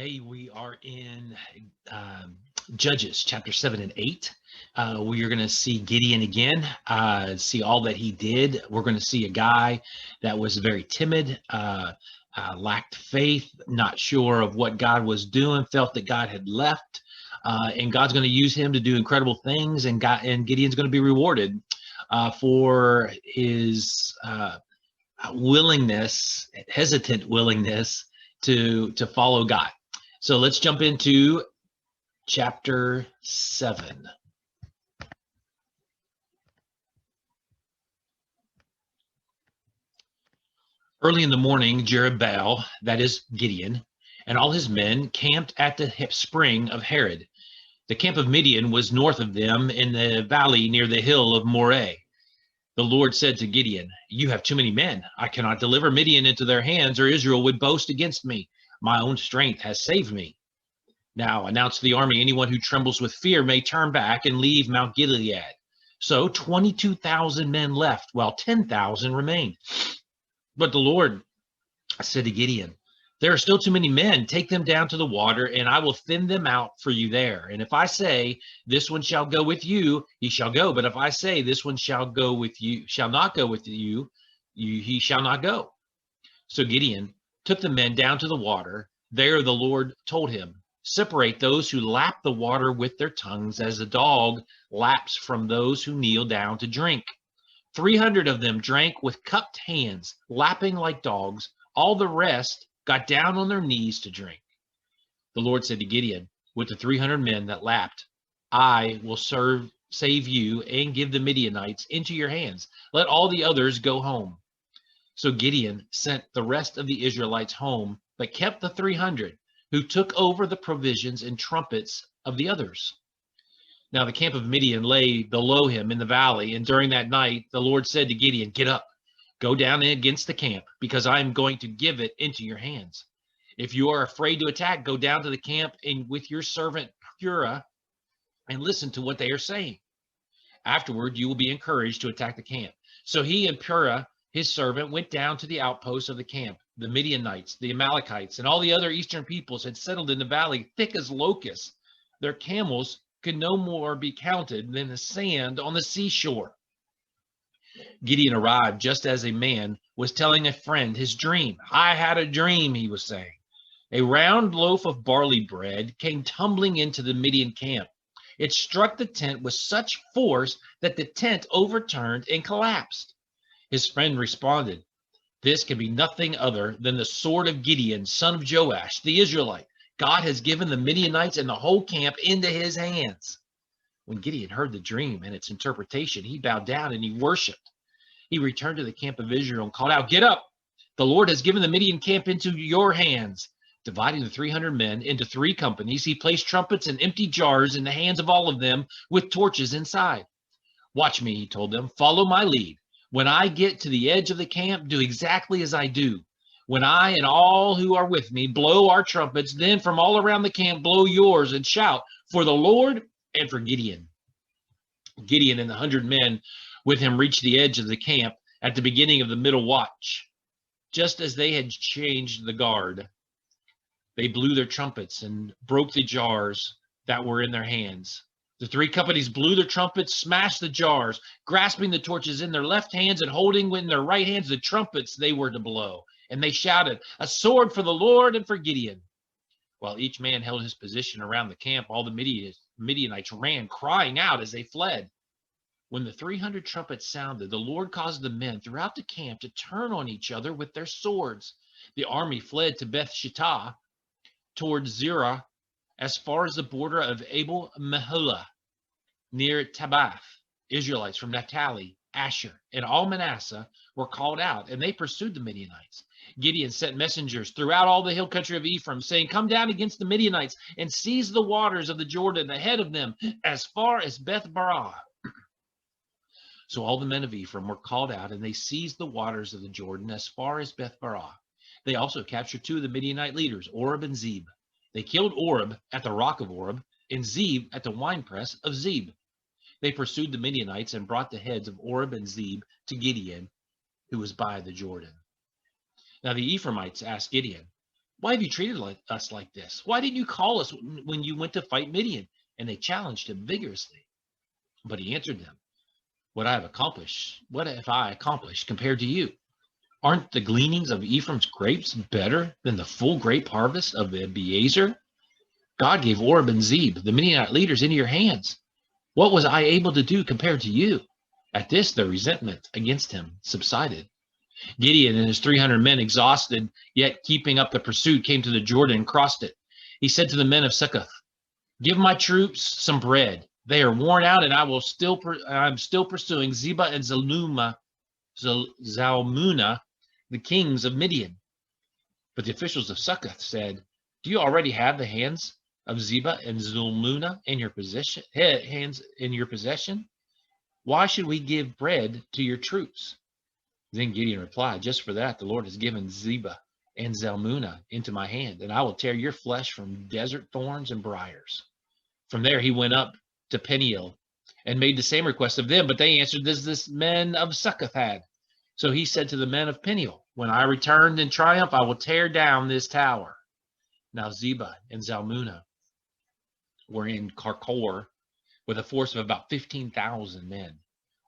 Hey, we are in um, Judges chapter 7 and 8. We are going to see Gideon again, see all that he did. We're going to see a guy that was very timid, lacked faith, not sure of what God was doing, felt that God had left, and God's going to use him to do incredible things, and Gideon's going to be rewarded for his willingness, hesitant willingness to follow God. So let's jump into chapter 7. Early in the morning, Jerubbaal, that is Gideon, and all his men camped at the spring of Harod. The camp of Midian was north of them in the valley near the hill of Moreh. The Lord said to Gideon, "You have too many men. I cannot deliver Midian into their hands, or Israel would boast against me. My own strength has saved me. Now announce to the army, anyone who trembles with fear may turn back and leave Mount Gilead." So 22,000 men left, while 10,000 remained. But the Lord said to Gideon, "There are still too many men. Take them down to the water, and I will thin them out for you there. And if I say, this one shall go with you, he shall go. But if I say, this one shall go with you, shall not go with you, he shall not go." So Gideon took the men down to the water. There the Lord told him, "Separate those who lap the water with their tongues as a dog laps from those who kneel down to drink." 300 of them drank with cupped hands, lapping like dogs. All the rest got down on their knees to drink. The Lord said to Gideon, "With the 300 men that lapped, I will save you and give the Midianites into your hands. Let all the others go home." So Gideon sent the rest of the Israelites home, but kept the 300 who took over the provisions and trumpets of the others. Now the camp of Midian lay below him in the valley, and during that night the Lord said to Gideon, "Get up, go down against the camp, because I am going to give it into your hands. If you are afraid to attack, go down to the camp and with your servant Purah and listen to what they are saying. Afterward, you will be encouraged to attack the camp." So he and Purah, his servant, went down to the outposts of the camp. The Midianites, the Amalekites, and all the other eastern peoples had settled in the valley thick as locusts. Their camels could no more be counted than the sand on the seashore. Gideon arrived just as a man was telling a friend his dream. "I had a dream," he was saying. "A round loaf of barley bread came tumbling into the Midian camp. It struck the tent with such force that the tent overturned and collapsed." His friend responded, "This can be nothing other than the sword of Gideon, son of Joash, the Israelite. God has given the Midianites and the whole camp into his hands." When Gideon heard the dream and its interpretation, he bowed down and he worshiped. He returned to the camp of Israel and called out, "Get up! The Lord has given the Midian camp into your hands." Dividing the 300 men into 3 companies, he placed trumpets and empty jars in the hands of all of them with torches inside. "Watch me," he told them. "Follow my lead. When I get to the edge of the camp, do exactly as I do. When I and all who are with me blow our trumpets, then from all around the camp blow yours and shout for the Lord and for Gideon." Gideon and the 100 men with him reached the edge of the camp at the beginning of the middle watch. Just as they had changed the guard, they blew their trumpets and broke the jars that were in their hands. The 3 companies blew their trumpets, smashed the jars, grasping the torches in their left hands and holding in their right hands the trumpets they were to blow. And they shouted, "A sword for the Lord and for Gideon." While each man held his position around the camp, all the Midianites ran, crying out as they fled. When the 300 trumpets sounded, the Lord caused the men throughout the camp to turn on each other with their swords. The army fled to Beth Shittah towards Zerah as far as the border of Abel Meholah near Tabbath. Israelites from Naphtali, Asher, and all Manasseh were called out, and they pursued the Midianites. Gideon sent messengers throughout all the hill country of Ephraim, saying, "Come down against the Midianites and seize the waters of the Jordan ahead of them as far as Beth Barah." So all the men of Ephraim were called out, and they seized the waters of the Jordan as far as Beth Barah. They also captured 2 of the Midianite leaders, Oreb and Zeb. They killed Oreb at the rock of Oreb and Zeb at the winepress of Zeb. They pursued the Midianites and brought the heads of Oreb and Zeb to Gideon, who was by the Jordan. Now the Ephraimites asked Gideon, Why have you treated us like this? Why didn't you call us when you went to fight Midian?" And they challenged him vigorously. But he answered them, "What have I accomplished compared to you? Aren't the gleanings of Ephraim's grapes better than the full grape harvest of Abiezer? God gave Oreb and Zeb, the Midianite leaders, into your hands. What was I able to do compared to you?" At this, their resentment against him subsided. Gideon and his 300 men, exhausted yet keeping up the pursuit, came to the Jordan and crossed it. He said to the men of Succoth, "Give my troops some bread. They are worn out, and I'm still pursuing Zebah and Zalmunna, the kings of Midian." But the officials of Succoth said, "Do you already have the hands of Zebah and Zalmunna in your possession? Why should we give bread to your troops?" Then Gideon replied, "Just for that, the Lord has given Zebah and Zalmunna into my hand, and I will tear your flesh from desert thorns and briars." From there he went up to Peniel and made the same request of them, but they answered as this men of Succoth had. So he said to the men of Peniel, "When I returned in triumph, I will tear down this tower." Now Zebah and Zalmunna were in Karkor with a force of about 15,000 men.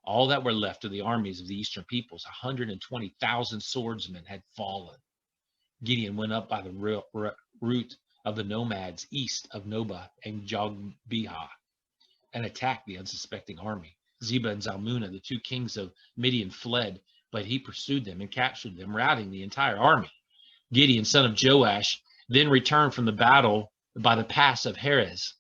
All that were left of the armies of the eastern peoples, 120,000 swordsmen, had fallen. Gideon went up by the route of the nomads east of Nobah and Jogbehah and attacked the unsuspecting army. Zebah and Zalmunna, the two kings of Midian, fled, but he pursued them and captured them, routing the entire army. Gideon, son of Joash, then returned from the battle by the pass of Heres.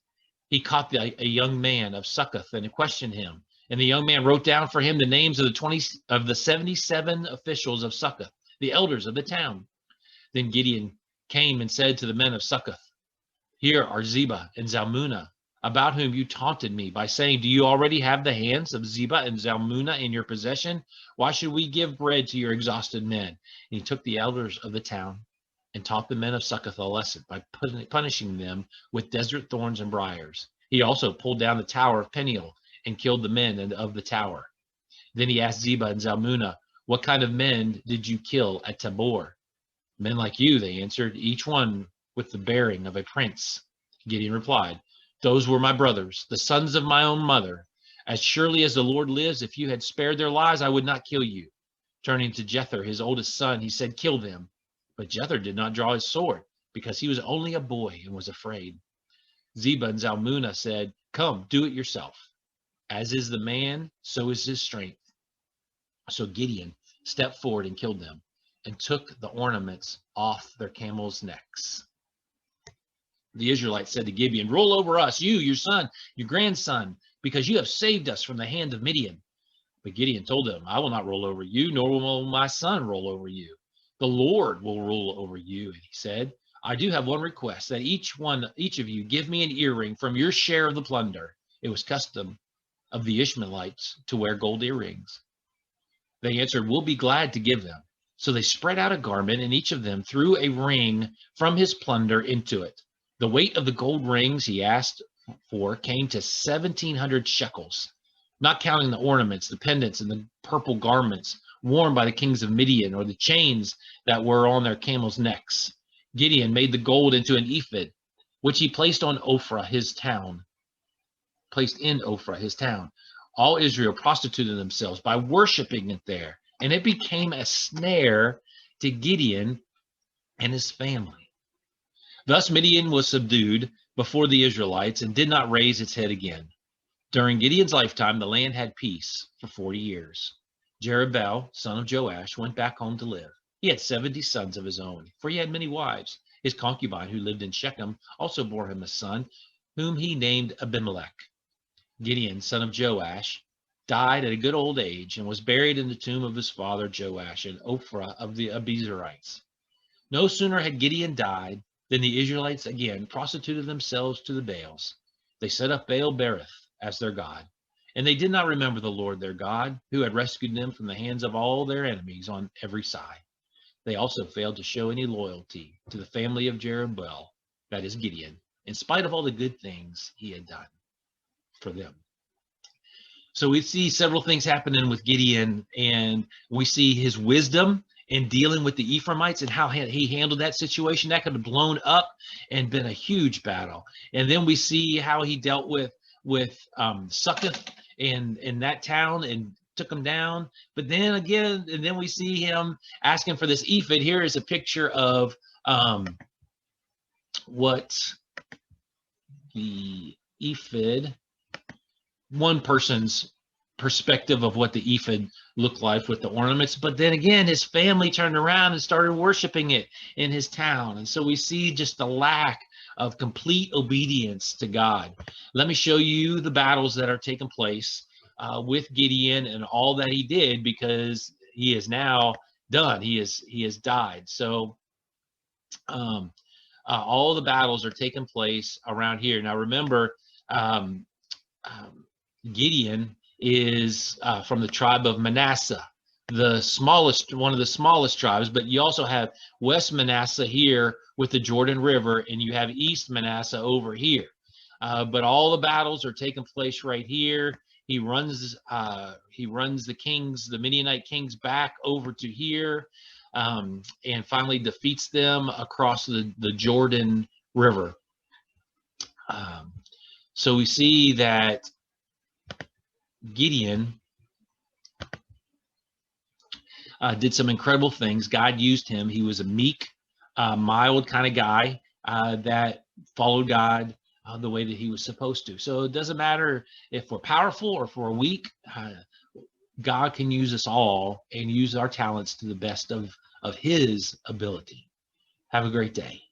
He caught a young man of Succoth and questioned him. And the young man wrote down for him the names of the 77 officials of Succoth, the elders of the town. Then Gideon came and said to the men of Succoth, "Here are Zebah and Zalmunna, about whom you taunted me by saying, 'Do you already have the hands of Zebah and Zalmunna in your possession? Why should we give bread to your exhausted men?'" And he took the elders of the town and taught the men of Succoth a lesson by punishing them with desert thorns and briars. He also pulled down the tower of Peniel and killed the men of the tower. Then he asked Zebah and Zalmunna, "What kind of men did you kill at Tabor?" "Men like you," they answered, "each one with the bearing of a prince." Gideon replied, "Those were my brothers, the sons of my own mother. As surely as the Lord lives, if you had spared their lives, I would not kill you." Turning to Jether, his oldest son, he said, "Kill them." But Jether did not draw his sword because he was only a boy and was afraid. Zebah and Zalmunna said, "Come, do it yourself. As is the man, so is his strength." So Gideon stepped forward and killed them and took the ornaments off their camels' necks. The Israelites said to Gideon, "Roll over us, you, your son, your grandson, because you have saved us from the hand of Midian." But Gideon told them, "I will not roll over you, nor will my son roll over you. The Lord will rule over you." And he said, "I do have one request, that each of you give me an earring from your share of the plunder." It was custom of the Ishmaelites to wear gold earrings. They answered, "We'll be glad to give them." So they spread out a garment, and each of them threw a ring from his plunder into it. The weight of the gold rings he asked for came to 1,700 shekels, not counting the ornaments, the pendants, and the purple garments worn by the kings of Midian, or the chains that were on their camels' necks. Gideon made the gold into an ephod, which he placed in Ophrah, his town. All Israel prostituted themselves by worshiping it there, and it became a snare to Gideon and his family. Thus Midian was subdued before the Israelites and did not raise its head again. During Gideon's lifetime, the land had peace for 40 years. Jerubbaal, son of Joash, went back home to live. He had 70 sons of his own, for he had many wives. His concubine, who lived in Shechem, also bore him a son, whom he named Abimelech. Gideon, son of Joash, died at a good old age and was buried in the tomb of his father Joash in Ophrah of the Abiezrites. No sooner had Gideon died than the Israelites again prostituted themselves to the Baals. They set up Baal-berith as their god, and they did not remember the Lord their God, who had rescued them from the hands of all their enemies on every side. They also failed to show any loyalty to the family of Jerubbaal, that is Gideon, in spite of all the good things he had done for them. So we see several things happening with Gideon, and we see his wisdom in dealing with the Ephraimites and how he handled that situation. That could have blown up and been a huge battle. And then we see how he dealt with Succoth in that town and took him down. But then again, and then we see him asking for this ephod. Here is a picture of what the ephod, one person's perspective of what the ephod looked like with the ornaments. But then again, his family turned around and started worshiping it in his town. And so we see just the lack of complete obedience to God. Let me show you the battles that are taking place with Gideon and all that he did, because he is now done. He has died. So all the battles are taking place around here. Now remember, Gideon is from the tribe of Manasseh, the smallest, one of the smallest tribes, but you also have West Manasseh here with the Jordan River, and you have East Manasseh over here. But all the battles are taking place right here. He runs the kings, the Midianite kings, back over to here, and finally defeats them across the Jordan River. So we see that Gideon did some incredible things. God used him. He was a meek, mild kind of guy that followed God the way that he was supposed to. So it doesn't matter if we're powerful or if we're weak. God can use us all and use our talents to the best of his ability. Have a great day.